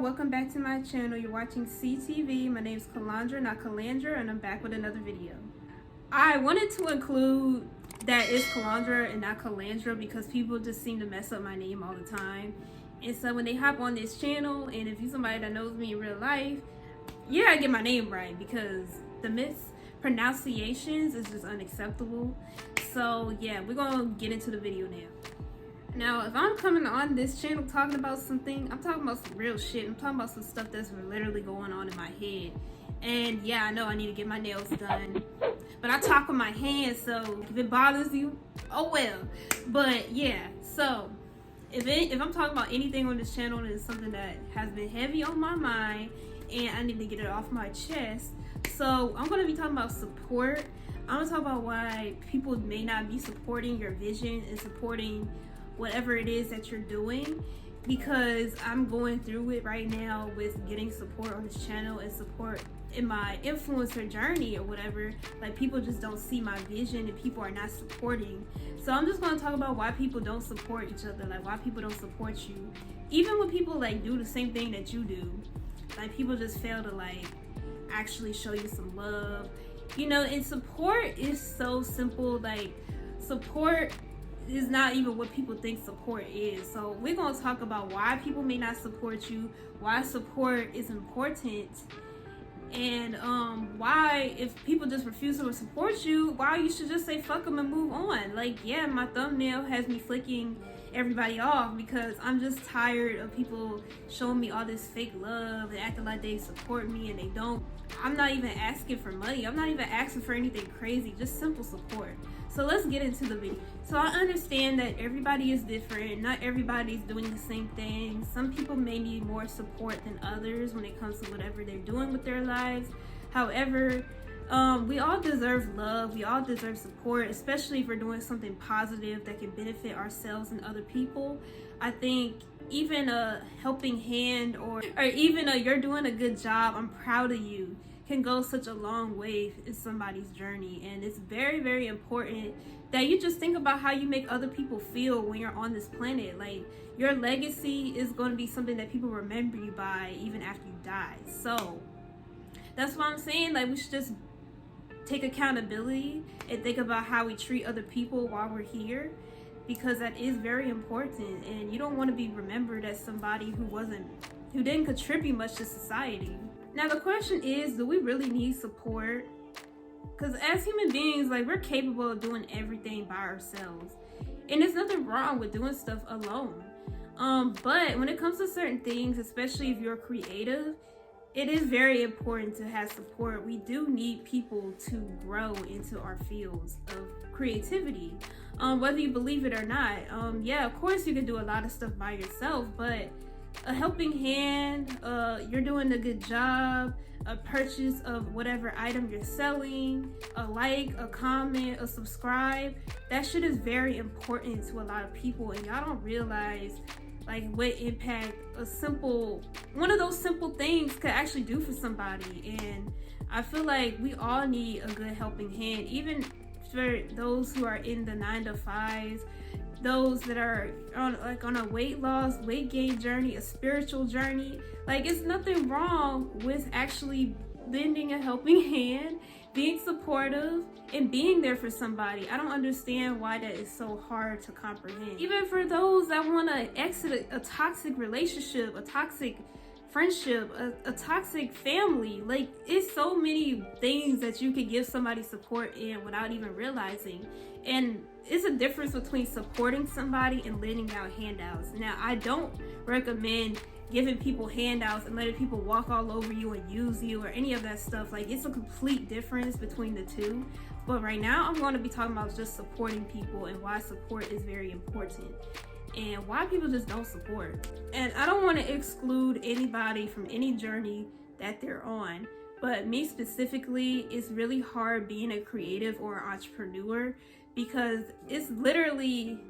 welcome back to my channel. You're watching CTV. My name is Kalandra, not Kalandra, and I'm back with another video. I wanted to include that it's Kalandra and not Kalandra because people just seem to mess up my name all the time. And so when they hop on this channel, and if you're somebody that knows me in real life, you gotta get my name right because the mispronunciations is just unacceptable. So yeah, we're gonna get into the video now. Now, if I'm coming on this channel talking about something, I'm talking about some real shit. I'm talking about some stuff that's literally going on in my head. And yeah, I know I need to get my nails done, but I talk with my hands, so if it bothers you, oh well. But yeah, so if I'm talking about anything on this channel, it's something that has been heavy on my mind and I need to get it off my chest. So I'm going to be talking about support. I'm going to talk about why people may not be supporting your vision and supporting whatever it is that you're doing, because I'm going through it right now with getting support on this channel and support in my influencer journey or whatever. Like, people just don't see my vision and people are not supporting. So I'm just going to talk about why people don't support each other, like why people don't support you, even when people like do the same thing that you do. Like, people just fail to like actually show you some love, you know. And support is so simple. Like, support is not even what people think support is. So we're going to talk about why people may not support you, why support is important, and why if people just refuse to support you, why you should just say fuck them and move on. Like, yeah, my thumbnail has me flicking everybody off because I'm just tired of people showing me all this fake love and acting like they support me and they don't. I'm not even asking for money. I'm not even asking for anything crazy, just simple support. So let's get into the video. So I understand that everybody is different. Not everybody's doing the same thing. Some people may need more support than others when it comes to whatever they're doing with their lives. However, we all deserve love. We all deserve support, especially if we're doing something positive that can benefit ourselves and other people. I think even a helping hand or even a you're doing a good job, I'm proud of you, can go such a long way in somebody's journey. And it's very, very important that you just think about how you make other people feel when you're on this planet. Like, your legacy is going to be something that people remember you by even after you die. So that's what I'm saying. Like, we should just take accountability and think about how we treat other people while we're here, because that is very important. And you don't want to be remembered as somebody who didn't contribute much to society. Now the question is, do we really need support? Because as human beings, like, we're capable of doing everything by ourselves, and there's nothing wrong with doing stuff alone. But when it comes to certain things, especially if you're creative, it is very important to have support. We do need people to grow into our fields of creativity, whether you believe it or not. Yeah, of course you can do a lot of stuff by yourself, but a helping hand, you're doing a good job, a purchase of whatever item you're selling, a like, a comment, a subscribe, that shit is very important to a lot of people, and y'all don't realize like what impact one of those simple things could actually do for somebody. And I feel like we all need a good helping hand, even for those who are in the 9-to-5s, those that are on a weight loss, weight gain journey, a spiritual journey. Like, it's nothing wrong with actually lending a helping hand, being supportive, and being there for somebody. I don't understand why that is so hard to comprehend. Even for those that want to exit a toxic relationship, a toxic friendship, a toxic family. Like, it's so many things that you can give somebody support in without even realizing. And it's a difference between supporting somebody and lending out handouts. Now, I don't recommend giving people handouts and letting people walk all over you and use you or any of that stuff. Like, it's a complete difference between the two. But right now I'm going to be talking about just supporting people and why support is very important and why people just don't support. And I don't want to exclude anybody from any journey that they're on, but me specifically, it's really hard being a creative or an entrepreneur, because it's literally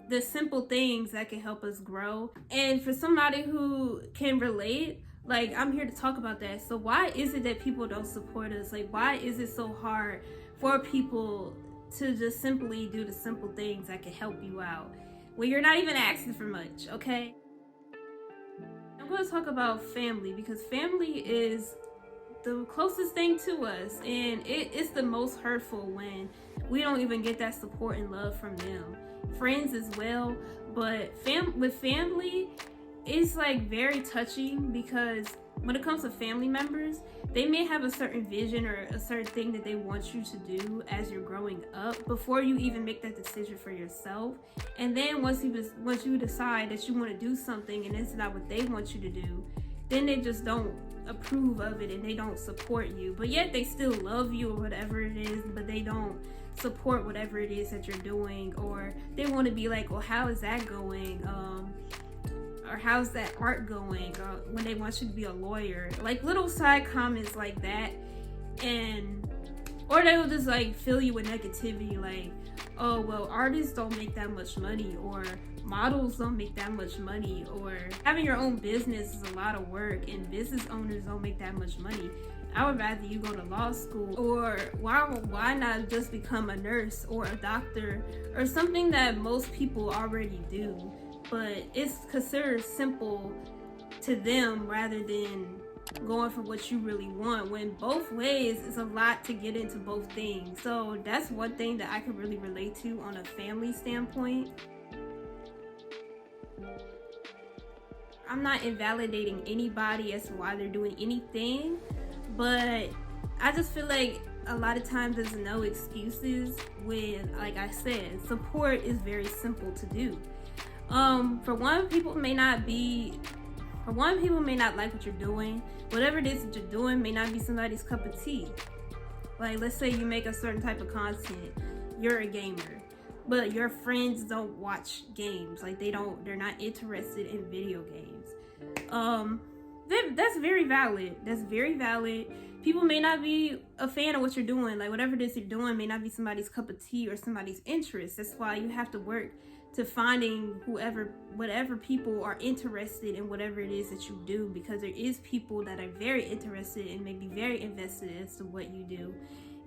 the simple things that can help us grow. And for somebody who can relate, like, I'm here to talk about that. So why is it that people don't support us? Like, why is it so hard for people to just simply do the simple things that can help you out when you're not even asking for much? Okay, I'm going to talk about family because family is the closest thing to us, and it's the most hurtful when we don't even get that support and love from them. Friends as well, but with family, it's like very touching because when it comes to family members, they may have a certain vision or a certain thing that they want you to do as you're growing up before you even make that decision for yourself. And then once you decide that you want to do something and it's not what they want you to do, then they just don't approve of it and they don't support you. But yet they still love you or whatever it is, but they don't support whatever it is that you're doing, or they want to be like, well, how is that going? Or how's that art going? When they want you to be a lawyer, like little side comments like that, or they will just like fill you with negativity, like, oh well, artists don't make that much money, or models don't make that much money, or having your own business is a lot of work and business owners don't make that much money. I would rather you go to law school, or why not just become a nurse or a doctor or something that most people already do, but it's considered simple to them rather than going for what you really want, when both ways is a lot to get into both things. So that's one thing that I could really relate to on a family standpoint. I'm not invalidating anybody as to why they're doing anything, but I just feel like a lot of times there's no excuses when, like I said, support is very simple to do. For one, people may not like what you're doing. Whatever it is that you're doing may not be somebody's cup of tea. Like, let's say you make a certain type of content, you're a gamer, but your friends don't watch games. Like, they're not interested in video games. That's very valid. That's very valid. People may not be a fan of what you're doing. Like, whatever it is you're doing may not be somebody's cup of tea or somebody's interest. That's why you have to work to finding whatever people are interested in whatever it is that you do, because there is people that are very interested and maybe very invested as to what you do,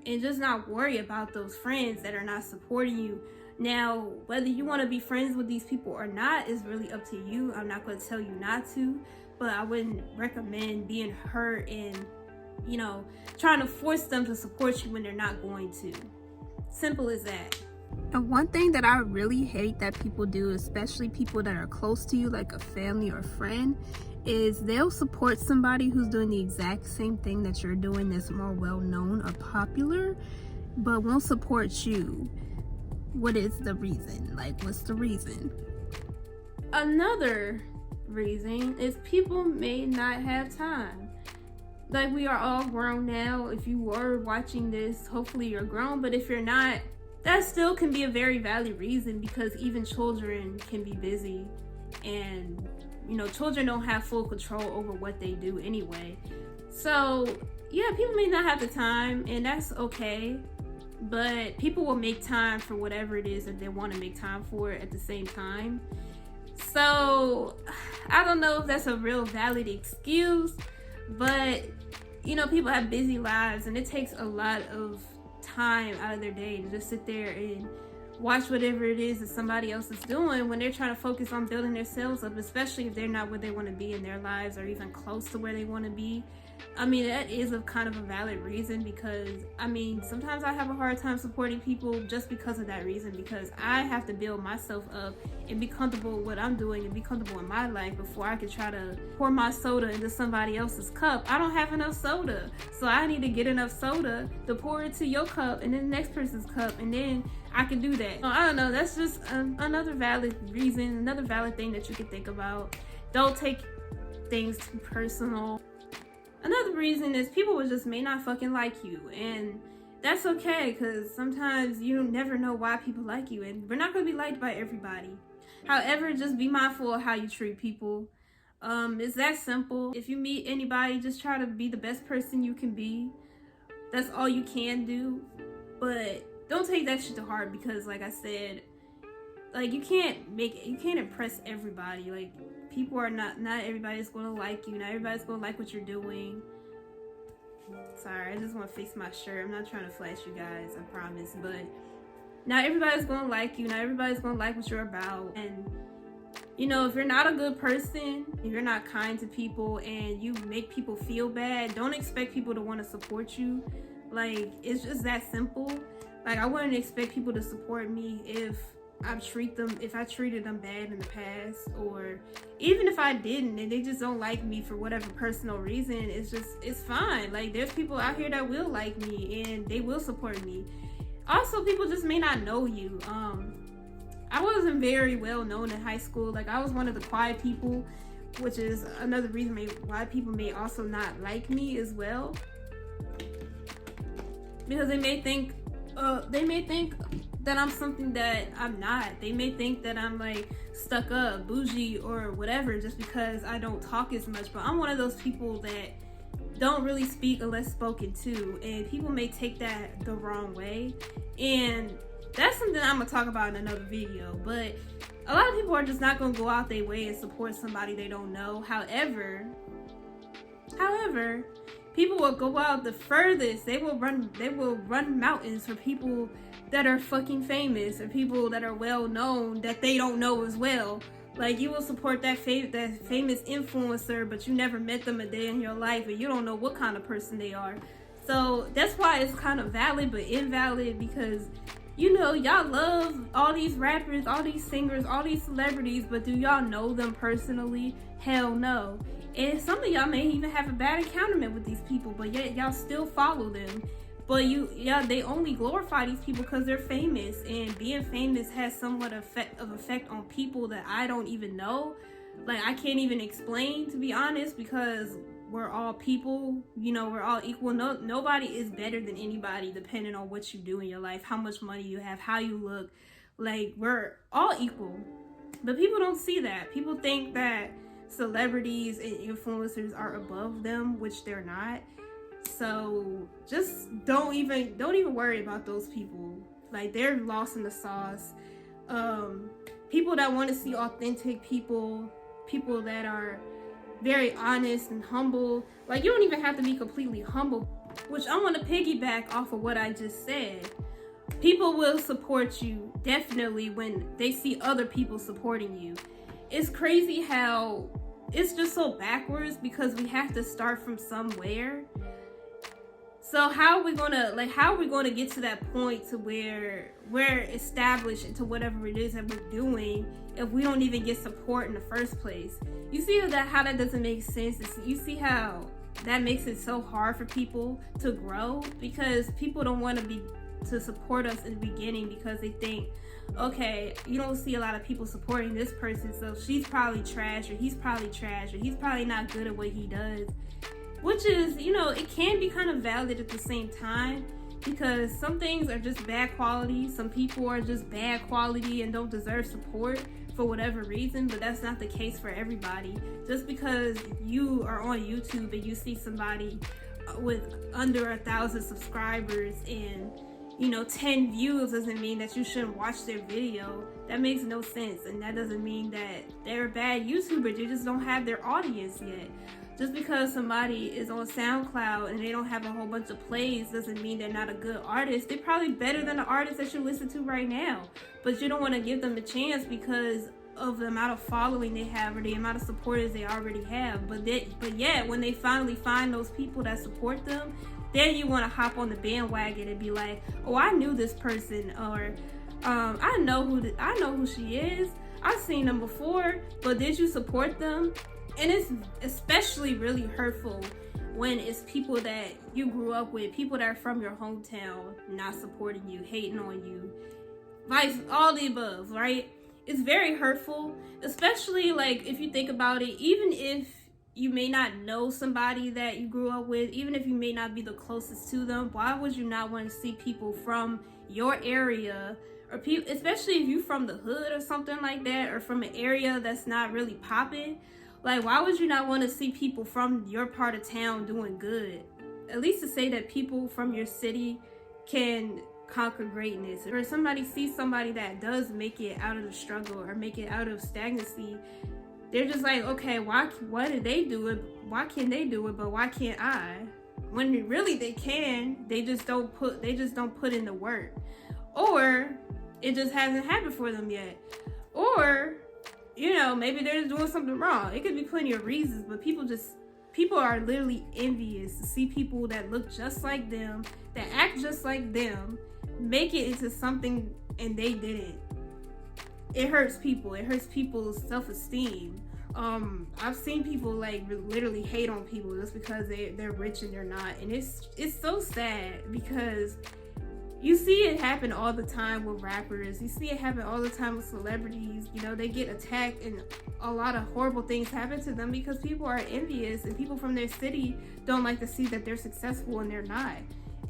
and just not worry about those friends that are not supporting you. Now, whether you want to be friends with these people or not is really up to you. I'm not going to tell you not to, but I wouldn't recommend being hurt and, trying to force them to support you when they're not going to. Simple as that. And one thing that I really hate that people do, especially people that are close to you, like a family or friend, is they'll support somebody who's doing the exact same thing that you're doing, that's more well-known or popular, but won't support you. What is the reason? Like, what's the reason? Another reason is people may not have time. Like, we are all grown now. If you were watching this, hopefully you're grown, but if you're not, that still can be a very valid reason, because even children can be busy, and children don't have full control over what they do anyway. So yeah, people may not have the time, and that's okay, but people will make time for whatever it is that they want to make time for at the same time. So I don't know if that's a real valid excuse, but people have busy lives, and it takes a lot of time out of their day to just sit there and watch whatever it is that somebody else is doing when they're trying to focus on building themselves up, especially if they're not where they want to be in their lives or even close to where they want to be. I mean, that is a kind of a valid reason, because sometimes I have a hard time supporting people just because of that reason, because I have to build myself up and be comfortable with what I'm doing and be comfortable in my life before I can try to pour my soda into somebody else's cup. I don't have enough soda, so I need to get enough soda to pour into your cup and then the next person's cup, and then I can do that. So, I don't know, that's just another valid reason, another valid thing that you can think about. Don't take things too personal. Another reason is people just may not fucking like you, and that's okay, because sometimes you never know why people like you, and we're not going to be liked by everybody. However, just be mindful of how you treat people. It's that simple. If you meet anybody, just try to be the best person you can be. That's all you can do, but don't take that shit to heart, because like I said, like you can't impress everybody. Like, people are not everybody's going to like you. Not everybody's going to like what you're doing. Sorry, I just want to fix my shirt. I'm not trying to flash you guys, I promise. But not everybody's going to like you. Not everybody's going to like what you're about. And You know, if you're not a good person, if you're not kind to people and you make people feel bad, don't expect people to want to support you. Like, it's just that simple. Like, I wouldn't expect people to support me if I treated them bad in the past, or even if I didn't and they just don't like me for whatever personal reason. It's fine. Like, there's people out here that will like me and they will support me. Also, people just may not know you. I wasn't very well known in high school. Like, I was one of the quiet people, which is another reason why people may also not like me as well, because they may think that I'm something that I'm not. They may think that I'm like stuck up, bougie, or whatever, just because I don't talk as much. But I'm one of those people that don't really speak unless spoken to, and people may take that the wrong way. And that's something I'm gonna talk about in another video. But a lot of people are just not gonna go out their way and support somebody they don't know. However, people will go out the furthest. They will run mountains for people that are fucking famous, or people that are well known that they don't know as well. Like, you will support that famous influencer, but you never met them a day in your life, and you don't know what kind of person they are. So that's why it's kind of valid but invalid, because, you know, y'all love all these rappers, all these singers, all these celebrities, but do y'all know them personally? Hell no. And some of y'all may even have a bad encounter with these people, but yet y'all still follow them. But they only glorify these people because they're famous, and being famous has somewhat of effect on people that I don't even know. Like, I can't even explain, to be honest, because we're all people, you know, we're all equal. Nobody is better than anybody, depending on what you do in your life, how much money you have, how you look. Like, we're all equal. But people don't see that. People think that celebrities and influencers are above them, which they're not. So just don't even worry about those people. Like, they're lost in the sauce. People that want to see authentic people that are very honest and humble. Like, you don't even have to be completely humble, which I want to piggyback off of what I just said. People will support you definitely when they see other people supporting you. It's crazy how it's just so backwards, because we have to start from somewhere. So how are we gonna get to that point to where we're established into whatever it is that we're doing if we don't even get support in the first place? You see how that doesn't make sense? You see how that makes it so hard for people to grow, because people don't want to support us in the beginning, because they think, okay, you don't see a lot of people supporting this person, so she's probably trash, or he's probably trash, or he's probably not good at what he does. Which is, you know, it can be kind of valid at the same time, because some things are just bad quality. Some people are just bad quality and don't deserve support for whatever reason, but that's not the case for everybody. Just because you are on YouTube and you see somebody with under 1,000 subscribers and, you know, 10 views doesn't mean that you shouldn't watch their video. That makes no sense, and that doesn't mean that they're a bad YouTuber. They just don't have their audience yet. Just because somebody is on SoundCloud and they don't have a whole bunch of plays doesn't mean they're not a good artist. They're probably better than the artist that you listen to right now, but you don't want to give them a chance because of the amount of following they have or the amount of supporters they already have. But yet, when they finally find those people that support them, then you want to hop on the bandwagon and be like, oh, I knew this person, or I know who she is. I've seen them before, but did you support them? And it's especially really hurtful when it's people that you grew up with, people that are from your hometown, not supporting you, hating on you, all the above, right? It's very hurtful, especially like if you think about it, even if you may not know somebody that you grew up with, even if you may not be the closest to them, why would you not want to see people from your area, or people, especially if you're from the hood or something like that, or from an area that's not really popping? Like, why would you not want to see people from your part of town doing good? At least to say that people from your city can conquer greatness, or somebody sees somebody that does make it out of the struggle or make it out of stagnancy, they're just like, okay, why did they do it? Why can't they do it, but why can't I? When really they can, they just don't put in the work, or it just hasn't happened for them yet, or you know, maybe they're just doing something wrong. It could be plenty of reasons, but people are literally envious to see people that look just like them, that act just like them, make it into something and they didn't. It hurts people. It hurts people's self-esteem. I've seen people like literally hate on people just because they're rich and they're not, and it's so sad because you see it happen all the time with rappers. You see it happen all the time with celebrities. You know, they get attacked and a lot of horrible things happen to them because people are envious and people from their city don't like to see that they're successful and they're not.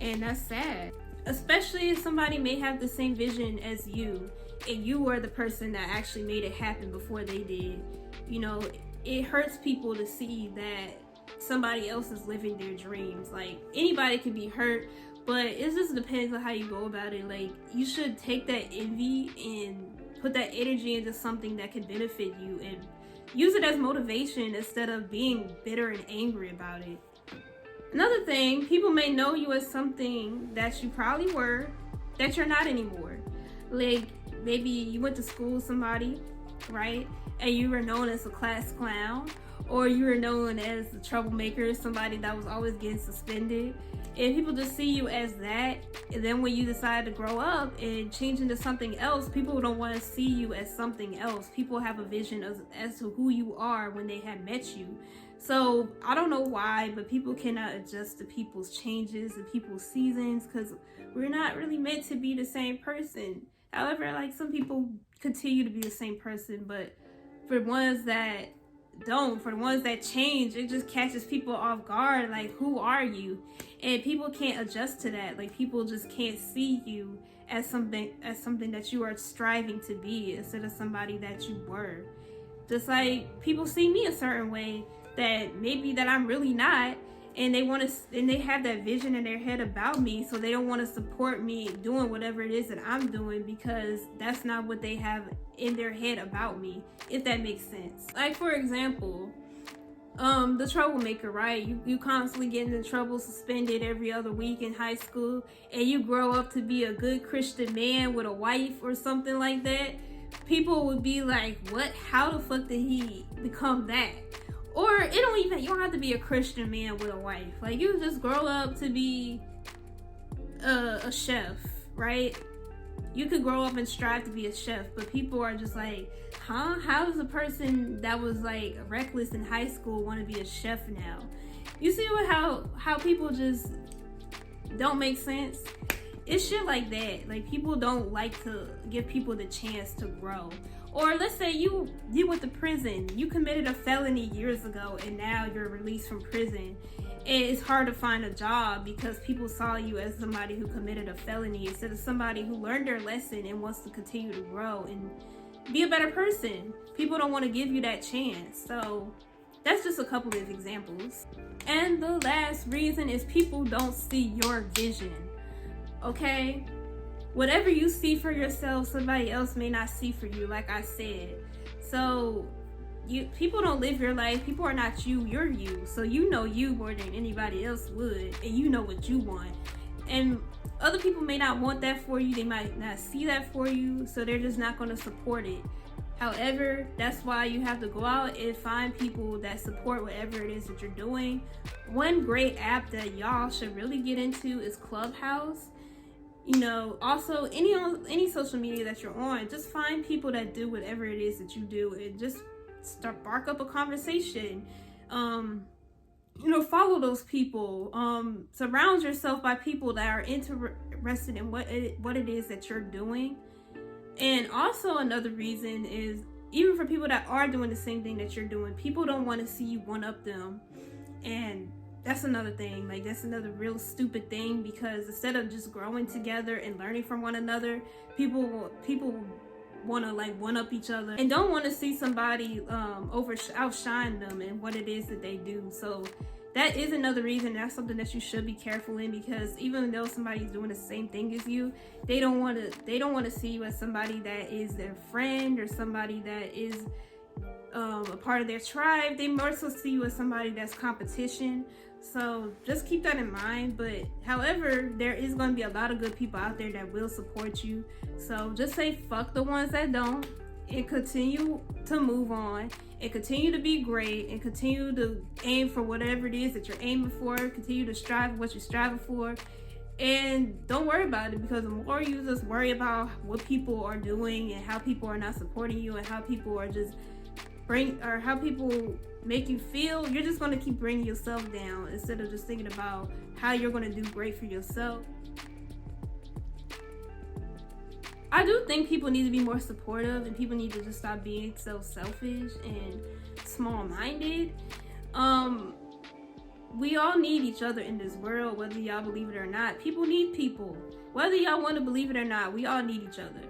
And that's sad. Especially if somebody may have the same vision as you and you were the person that actually made it happen before they did. You know, it hurts people to see that somebody else is living their dreams. Like, anybody can be hurt, but it just depends on how you go about it. Like, you should take that envy and put that energy into something that can benefit you and use it as motivation instead of being bitter and angry about it. Another thing, people may know you as something that you probably were, that you're not anymore. Like, maybe you went to school with somebody, right? And you were known as a class clown, or you were known as the troublemaker, somebody that was always getting suspended. And people just see you as that, and then when you decide to grow up and change into something else, people don't want to see you as something else. People have a vision as to who you are when they had met you. So I don't know why, but people cannot adjust to people's changes and people's seasons because we're not really meant to be the same person. However, like, some people continue to be the same person, but for ones that don't, for the ones that change, it just catches people off guard. Like, who are you? And people can't adjust to that. Like, people just can't see you as something that you are striving to be instead of somebody that you were. Just like people see me a certain way that maybe that I'm really not, and they have that vision in their head about me, so they don't want to support me doing whatever it is that I'm doing because that's not what they have in their head about me, if that makes sense. Like, for example, the troublemaker, right? You constantly get into trouble, suspended every other week in high school, and you grow up to be a good Christian man with a wife or something like that. People would be like, what? How the fuck did he become that? Or you don't have to be a Christian man with a wife. Like, you just grow up to be a chef, right? You could grow up and strive to be a chef, but people are just like, huh? How does a person that was like reckless in high school want to be a chef now? You see how people just don't make sense? It's shit like that. Like, people don't like to give people the chance to grow. Or let's say you went to prison, you committed a felony years ago, and now you're released from prison. And it's hard to find a job because people saw you as somebody who committed a felony instead of somebody who learned their lesson and wants to continue to grow and be a better person. People don't want to give you that chance. So that's just a couple of examples. And the last reason is people don't see your vision. Okay? Whatever you see for yourself, somebody else may not see for you, like I said. So people don't live your life. People are not you, you're you. So you know you more than anybody else would, and you know what you want. And other people may not want that for you. They might not see that for you, so they're just not going to support it. However, that's why you have to go out and find people that support whatever it is that you're doing. One great app that y'all should really get into is Clubhouse. You know, also any social media that you're on, just find people that do whatever it is that you do and just spark up a conversation. You know, follow those people. Surround yourself by people that are interested in what it is that you're doing. And also another reason is, even for people that are doing the same thing that you're doing, people don't want to see you one up them. And that's another thing. Like, that's another real stupid thing, because instead of just growing together and learning from one another, people want to like one up each other and don't want to see somebody outshine them in what it is that they do. So that is another reason. That's something that you should be careful in, because even though somebody's doing the same thing as you, they don't want to see you as somebody that is their friend or somebody that is a part of their tribe. They more so see you as somebody that's competition. So just keep that in mind. But however, there is going to be a lot of good people out there that will support you. So just say fuck the ones that don't, and continue to move on and continue to be great and continue to aim for whatever it is that you're aiming for. Continue to strive for what you're striving for. And don't worry about it, because the more you just worry about what people are doing and how people are not supporting you and how people are just how people make you feel, you're just going to keep bringing yourself down instead of just thinking about how you're going to do great for yourself. I do think people need to be more supportive, and people need to just stop being so selfish and small-minded. We all need each other in this world, whether y'all believe it or not. People need people. Whether y'all want to believe it or not, we all need each other.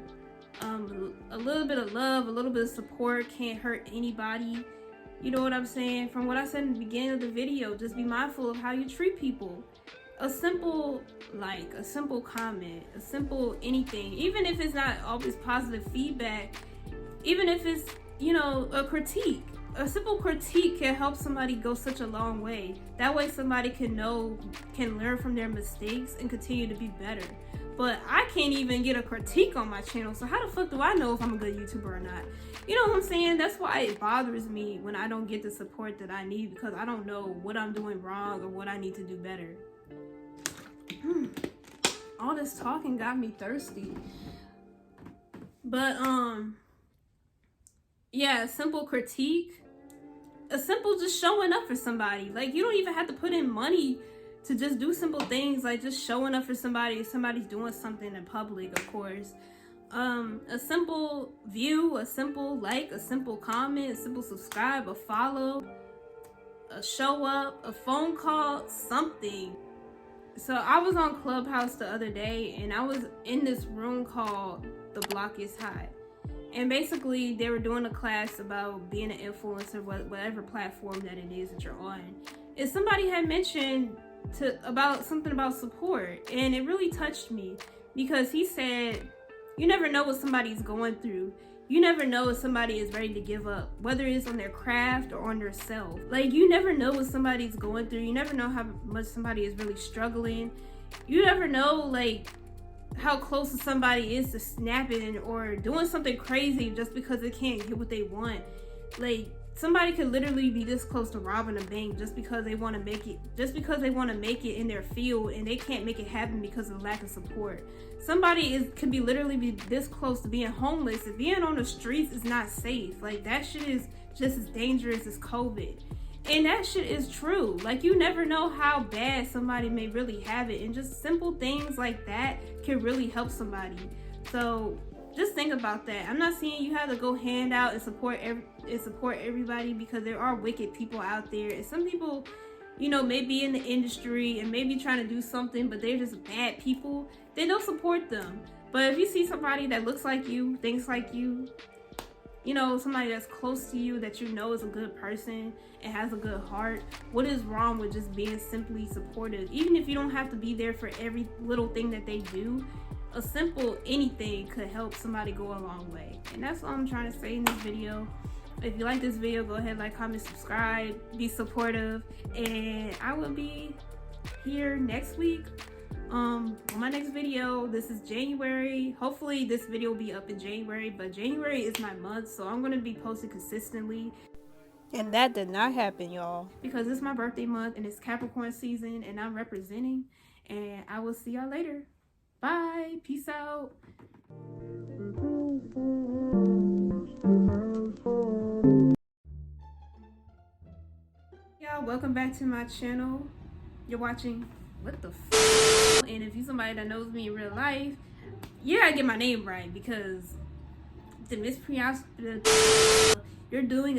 A little bit of love, a little bit of support can't hurt anybody. You know what I'm saying? From what I said in the beginning of the video, just be mindful of how you treat people. A simple like, a simple comment, a simple anything, even if it's not always positive feedback, even if it's, you know, a critique. A simple critique can help somebody go such a long way. That way somebody can learn from their mistakes and continue to be better. But I can't even get a critique on my channel, so how the fuck do I know if I'm a good YouTuber or not? You know what I'm saying? That's why it bothers me when I don't get the support that I need, because I don't know what I'm doing wrong or what I need to do better. All this talking got me thirsty. But yeah, a simple critique, a simple just showing up for somebody. Like, you don't even have to put in money to just do simple things, like just showing up for somebody if somebody's doing something in public, of course. A simple view, a simple like, a simple comment, a simple subscribe, a follow, a show up, a phone call, something. So I was on Clubhouse the other day, and I was in this room called The Block Is Hot. And basically they were doing a class about being an influencer, whatever platform that it is that you're on. And somebody had mentioned something about support, and it really touched me, because he said, you never know what somebody's going through. You never know if somebody is ready to give up, whether it's on their craft or on their self. Like, you never know what somebody's going through. You never know how much somebody is really struggling. You never know, like, how close somebody is to snapping or doing something crazy just because they can't get what they want. Like, somebody could literally be this close to robbing a bank just because they want to make it in their field, and they can't make it happen because of lack of support. Somebody could literally be this close to being homeless. If being on the streets is not safe, like, that shit is just as dangerous as COVID. And that shit is true. Like, you never know how bad somebody may really have it, and just simple things like that can really help somebody. So just think about that. I'm not saying you have to go hand out and support everybody, because there are wicked people out there, and some people, you know, may be in the industry and maybe trying to do something, but they're just bad people. Then don't support them. But if you see somebody that looks like you, thinks like you, you know, somebody that's close to you that you know is a good person and has a good heart, what is wrong with just being simply supportive? Even if you don't have to be there for every little thing that they do, a simple anything could help somebody go a long way. And that's all I'm trying to say in this video. If you like this video, go ahead, like, comment, subscribe, be supportive, and I will be here next week on my next video. This is January. Hopefully this video will be up in January, but January is my month, so I'm going to be posting consistently. And that did not happen, y'all. Because it's my birthday month and it's Capricorn season and I'm representing. And I will see y'all later. Bye. Peace out. Y'all, welcome back to my channel. You're watching What the F. And if you're somebody that knows me in real life, you gotta get my name right, because the mispronounce, you're doing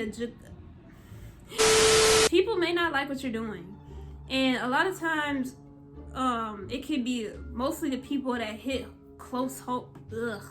people may not like what you're doing. And a lot of times it can be mostly the people that hit close home. Ugh.